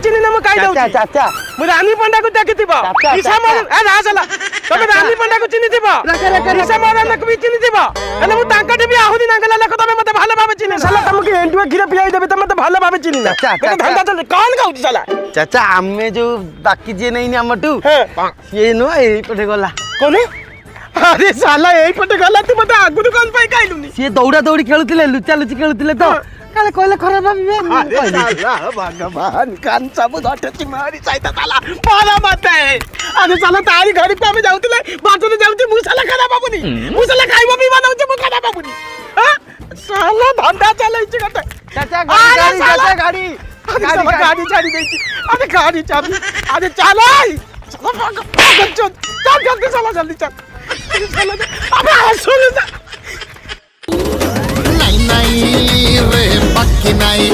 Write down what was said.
ଚିନି ନା ମୁଁ କାଇ ଦଉଛି ଚାଚା ମୁଁ ରାନୀ ପଣ୍ଡାକୁ ଦେଖିଥିବ ଇଶା ମହାରାଜ ଏ ନା ଚଲା ତମେ ରାନୀ ପଣ୍ଡାକୁ ଚିନିଥିବ ଇଶା ମହାରାଜକୁ ବି ଚିନିଥିବ ହେଲେ ମୁଁ ତାଙ୍କଠି ବି ଆହୁରି ନାଙ୍ଗଲା ଲୋକ ତମେ ମତେ ଭଲ ଭାବେ ଚିନି ସାଲା ତମକୁ ଏଣ୍ଡୁଆ କ୍ଷୀର ପିଆଇ ଦେବି ତମେ ମତେ ଭଲ ଭାବେ ଚିନି ନା ଧନ୍ଦା ଚାଲେ କଣ କହୁଛି ସାଲା ଚାଚା ଆମେ ଯୋଉ ବାକି ଯିଏ ନେଇନି ଆମଠୁ ସିଏ ନୁହଁ ଏଇପଟେ ଗଲା କଣ ଆରେ ସାଲା ଏଇପଟେ ଗଲା ତୁ ମତେ ଆଗୁରୁ କଣ ପାଇଁ କହିଲୁନି ସିଏ ଦୌଡ଼ା ଦୌଡ଼ି ଖେଳୁଥିଲେ ଲୁଚା ଲୁଚି ଖେଳୁଥିଲେ ତ କାଳେ କହିଲେ ଖରାପ ଭାବିବେ भगवान कान सब धटची मारी साइता ताला पारा मते अरे साला तारी घरी पे हम जाउतले बाटुले जाउती मुसाला खाना बाबुनी मुसाला खाइबो भी बनाउती मु खाना बाबुनी हां साला धंधा चलै छि गटे चाचा गाड़ी चाचा गाड़ी गाड़ी छाड़ी देछि अरे गाड़ी चाबी अरे चलाई चलो भाग चल जल्दी चला जल्दी चल अबे सुन नाही रे पक्की नाही